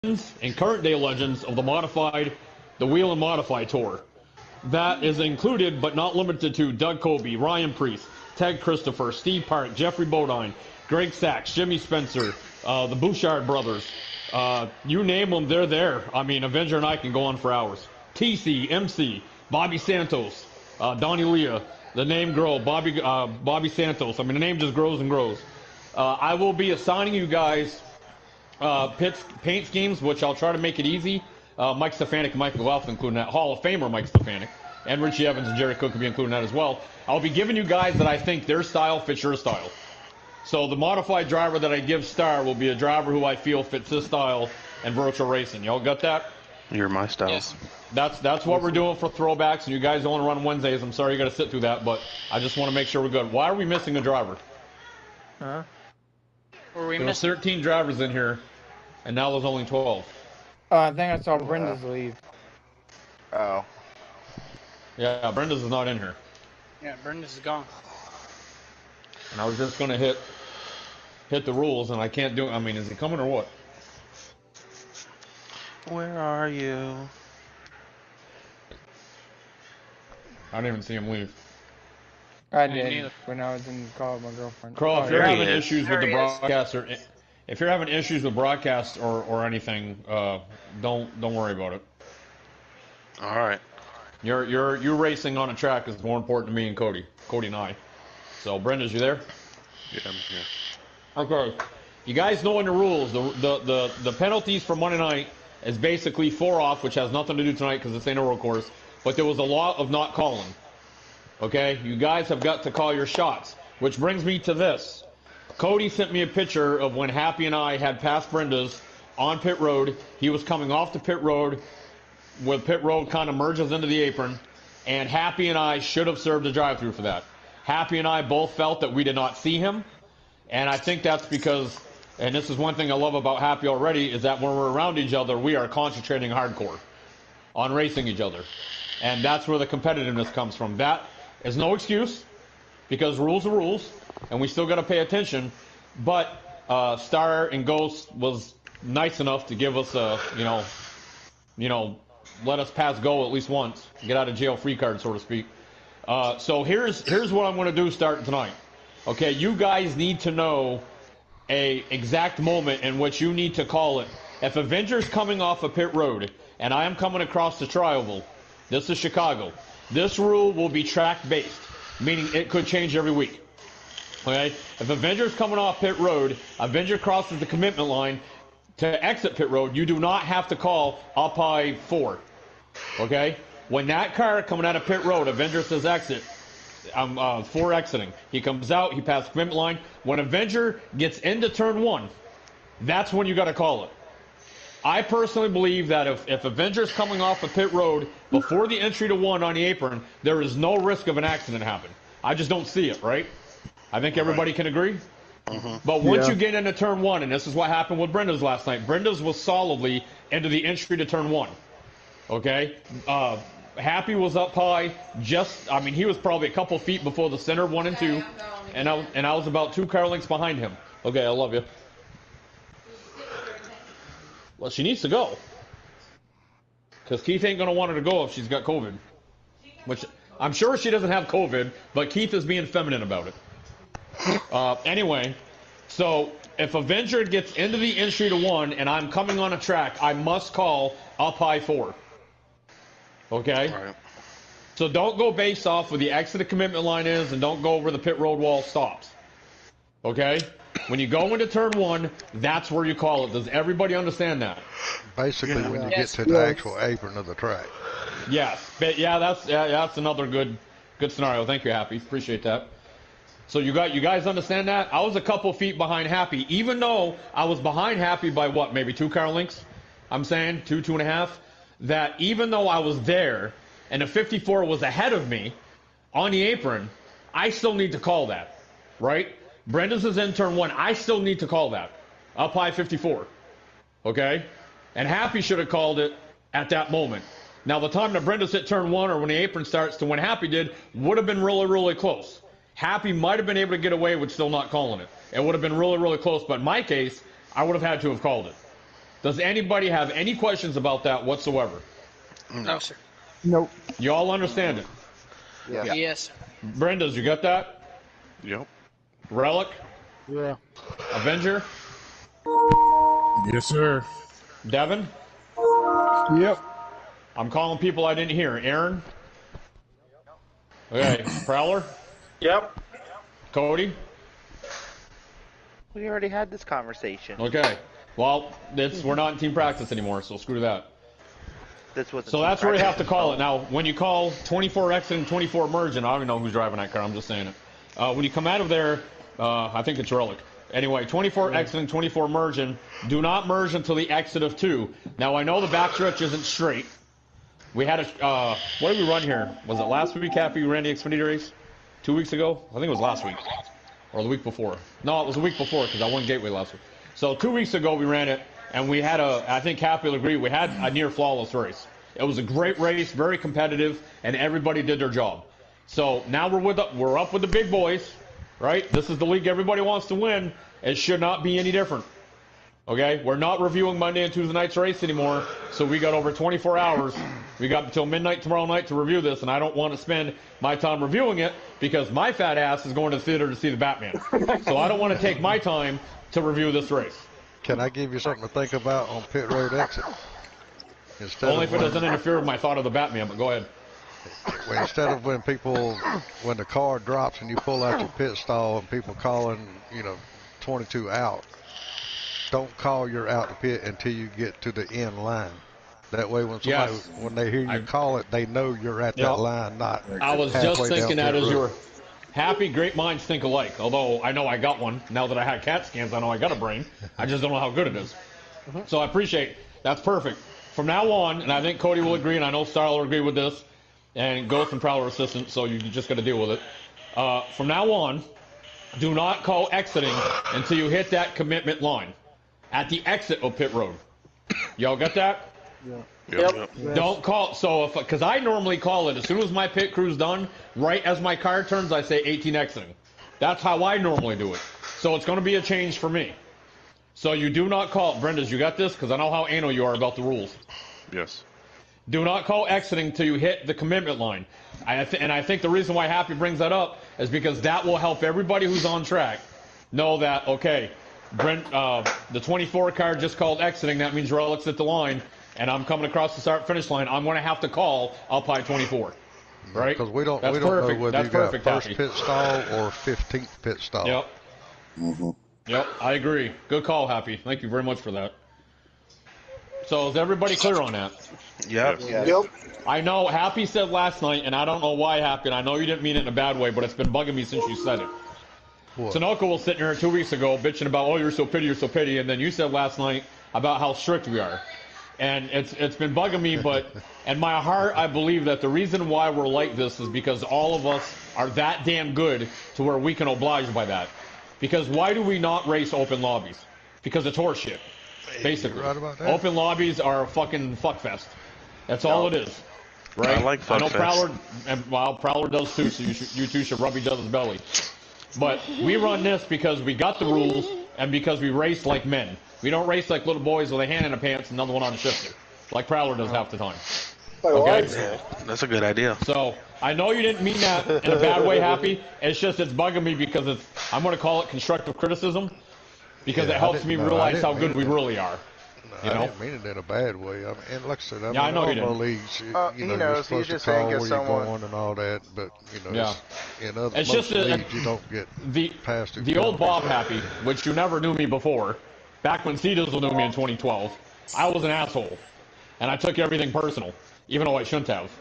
and current day legends of the Wheel and Modify Tour. That is included, but not limited to, Doug Kobe, Ryan Priest, Ted Christopher, Steve Park, Jeffrey Bodine, Greg Sachs, Jimmy Spencer, the Bouchard brothers. You name them, they're there. I mean, Avenger and I can go on for hours. TC, MC, Bobby Santos, Donnie Leah, the name grow, Bobby Santos. I mean, the name just grows and grows. I will be assigning you guys paint schemes, which I'll try to make it easy. Mike Stefanik and Mike McLaughlin including that. Hall of Famer Mike Stefanik. And Richie Evans and Jerry Cook will be including that as well. I'll be giving you guys that I think their style fits your style. So the modified driver that I give Star will be a driver who I feel fits his style and virtual racing. Y'all got that? You're my style. Yes. That's what we're doing for throwbacks, and you guys only run Wednesdays. I'm sorry you got to sit through that, but I just want to make sure we're good. Why are we missing a driver? Huh? Were we There were missing? 13 drivers in here, and now there's only 12. I think I saw Brenda's leave. Oh. Yeah, Brenda's is not in here. Yeah, Brenda's is gone. And I was just going to hit the rules, and I can't do it. I mean, is he coming or what? Where are you? I didn't even see him leave. I Me did neither. when I was in the car with my girlfriend. Carl, if Oh, you're yeah. having he is. issues with There the he is. broadcaster, if you're having issues with broadcast or anything, don't worry about it. All right. You racing on a track is more important to me and Cody and I. So Brenda's, you there? Yeah, I'm here. Okay. You guys know in the rules, the penalties for Monday night is basically 4 off, which has nothing to do tonight because this ain't a road course. But there was a law of not calling. Okay? You guys have got to call your shots. Which brings me to this. Cody sent me a picture of when Happy and I had passed Brenda's on pit road. He was coming off the pit road where pit road kind of merges into the apron. And Happy and I should have served a drive-through for that. Happy and I both felt that we did not see him. And I think that's because, and this is one thing I love about Happy already, is that when we're around each other, we are concentrating hardcore on racing each other. And that's where the competitiveness comes from. That is no excuse, because rules are rules, and we still got to pay attention. But Star and Ghost was nice enough to give us a, let us pass go at least once, get out of jail free card, so to speak. So here's what I'm going to do starting tonight. Okay, you guys need to know a exact moment in which you need to call it. If Avenger's coming off a pit road and I am coming across the tri-oval, this is Chicago. This rule will be track-based, meaning it could change every week. Okay? If Avenger's coming off pit road, Avenger crosses the commitment line to exit pit road, you do not have to call up high 4. Okay? When that car coming out of pit road, Avenger says exit, 4 exiting. He comes out, he passes commitment line. When Avenger gets into turn 1, that's when you got to call it. I personally believe that if Avenger's coming off a pit road before the entry to 1 on the apron, there is no risk of an accident happening. I just don't see it, right? I think everybody can agree. But once you get into turn 1, and this is what happened with Brenda's last night, Brenda's was solidly into the entry to turn 1. Okay? Happy was up high, he was probably a couple feet before the center 1 and 2, and I was about 2 car lengths behind him. Okay, I love you. Well, she needs to go. Because Keith ain't going to want her to go if she's got COVID. Which, I'm sure she doesn't have COVID, but Keith is being feminine about it. Anyway, so if Avenger gets into the entry to 1 and I'm coming on a track, I must call up high 4. Okay? All right. So don't go based off where the exit commitment line is, and don't go where the pit road wall stops. Okay? When you go into turn 1, that's where you call it. Does everybody understand that? Basically, when you get Yes. to the actual apron of the track. Yes. But that's another good scenario. Thank you, Happy. Appreciate that. So you guys understand that? I was a couple feet behind Happy, even though I was behind Happy by what, maybe 2 car lengths? I'm saying 2.5. That even though I was there and the 54 was ahead of me on the apron, I still need to call that, right? Brenda's is in turn 1. I still need to call that. Up high 54. Okay? And Happy should have called it at that moment. Now, the time that Brenda's hit turn 1 or when the apron starts to when Happy did would have been really, really close. Happy might have been able to get away with still not calling it. It would have been really, really close. But in my case, I would have had to have called it. Does anybody have any questions about that whatsoever? No, sir. Nope. You all understand it? Yeah. Yes, sir. Brenda's, you got that? Yep. Relic? Yeah. Avenger? Yes, sir. Devin? Yep. I'm calling people I didn't hear. Aaron? Okay. Prowler? Yep. Cody? We already had this conversation. Okay. Well, we're not in team practice anymore, so screw that. This was So that's where you have to call it. Now, when you call 24 exit and 24 merging, I don't even know who's driving that car, I'm just saying it. When you come out of there, I think it's Relic. Anyway, 24 exit and 24 merging, do not merge until the exit of 2. Now, I know the backstretch isn't straight. We had what did we run here? Was it last week, Happy, we ran the Xfinity race? 2 weeks ago? I think it was last week. Or the week before. No, it was the week before, because I won Gateway last week. So 2 weeks ago, we ran it, and we had I think Happy will agree, we had a near flawless race. It was a great race, very competitive, and everybody did their job. So now we're up with the big boys, right? This is the league everybody wants to win. It should not be any different. Okay? We're not reviewing Monday and Tuesday night's race anymore, so we got over 24 hours. We got until midnight tomorrow night to review this, and I don't want to spend my time reviewing it because my fat ass is going to the theater to see the Batman. So I don't want to take my time to review this race. Can I give you something to think about on pit road exit? Only if it doesn't interfere with my thought of the Batman, but go ahead. Instead of when the car drops and you pull out your pit stall and people calling, 22 out, don't call you're out the pit until you get to the end line. That way when they hear you call it, they know you're at that line, not I was just thinking that as you were. road. Happy, great minds think alike. Although I know I got one. Now that I had CAT scans, I know I got a brain. I just don't know how good it is. So I appreciate that's perfect. From now on, and I think Cody will agree, and I know Starl will agree with this, and Ghost and Prowler Assistant, so you just got to deal with it. From now on, do not call exiting until you hit that commitment line at the exit of pit road. Y'all got that? Yep. Don't call. So because I normally call it as soon as my pit crew's done, right as my car turns, I say 18 exiting. That's how I normally do it. So it's going to be a change for me. So you do not call. Brenda's, you got this? Because I know how anal you are about the rules. Yes. Do not call exiting until you hit the commitment line. And I think the reason why Happy brings that up is because that will help everybody who's on track know that, okay, Brent, the 24 car just called exiting. That means Relic's at the line, and I'm coming across the start-finish line. I'm going to have to call Alpine 24. Right? Because we don't know whether That's you got perfect, first Happy. pit stall or 15th pit stall. Yep. Yep, I agree. Good call, Happy. Thank you very much for that. So is everybody clear on that? Yep. Yep. I know Happy said last night, and I don't know why, Happy, and I know you didn't mean it in a bad way, but it's been bugging me since you said it. What? Sunoco was sitting here 2 weeks ago bitching about, oh, you're so petty, and then you said last night about how strict we are. And it's been bugging me, but in my heart, I believe that the reason why we're like this is because all of us are that damn good to where we can oblige by that. Because why do we not race open lobbies? Because it's horseshit, basically. You're right about that. Open lobbies are a fucking fuckfest. That's all it is. Right? I like I know fuckfest. Prowler does too, so you two should rub each other's belly. But we run this because we got the rules and because we race like men. We don't race like little boys with a hand in the pants and another one on the shifter, like Prowler does half the time. Okay? That's a good idea. So I know you didn't mean that in a bad way, Happy. It's just it's bugging me because I'm going to call it constructive criticism because it helps me realize how good we really are. I didn't mean it in a bad way. And like I said, I know you all didn't. leagues, He you're knows. supposed He just to call ain't where get you're someone. going and all that, but Yeah. in other It's most just leagues you don't get past the old Bob Happy, which you never knew me before. Back when C-Dizzle knew me in 2012, I was an asshole, and I took everything personal, even though I shouldn't have.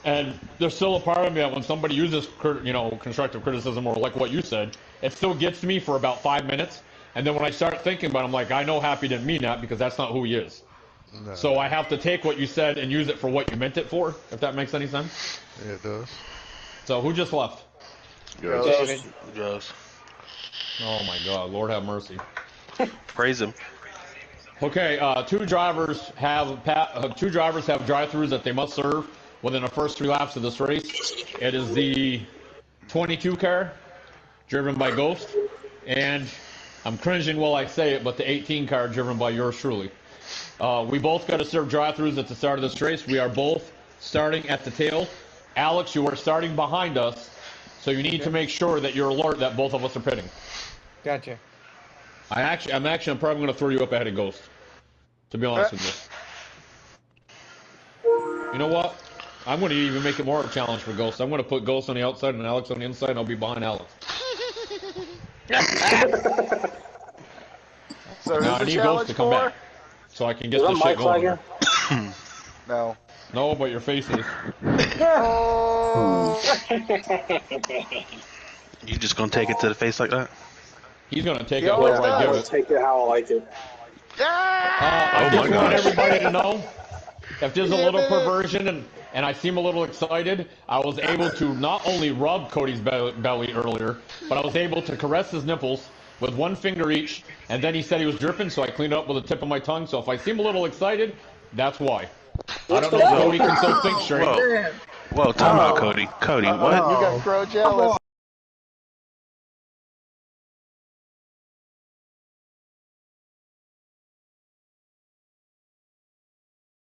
And there's still a part of me that when somebody uses, constructive criticism or like what you said, it still gets to me for about 5 minutes. And then when I start thinking about it, I'm like, I know Happy didn't mean that because that's not who he is. No. So I have to take what you said and use it for what you meant it for, if that makes any sense. It does. So who just left? Yes. Oh my God, Lord have mercy. Praise him. Okay, two drivers have drive-throughs that they must serve within the first 3 laps of this race. It is the 22 car, driven by Ghost, and I'm cringing while I say it, but the 18 car driven by yours truly. We both got to serve drive-throughs at the start of this race. We are both starting at the tail. Alex, you are starting behind us, so you need to make sure that you're alert that both of us are pitting. Gotcha. I'm probably going to throw you up ahead of Ghost, to be honest with you. You know what? I'm going to even make it more of a challenge for Ghost. I'm going to put Ghost on the outside and Alex on the inside, and I'll be behind Alex. So now I need Ghost to come back, so I can get this shit going. No. No, but your face is. You just gonna take it to the face like that? He's gonna take it wherever I give it. Take it how I like it. I just want everybody to know, if there's a little perversion and I seem a little excited, I was able to not only rub Cody's belly earlier, but I was able to caress his nipples with one finger each, and then he said he was dripping, so I cleaned it up with the tip of my tongue. So if I seem a little excited, that's why. I don't know if Cody can still think straight. Whoa, time out, Cody. Cody, what? You got grow jealous.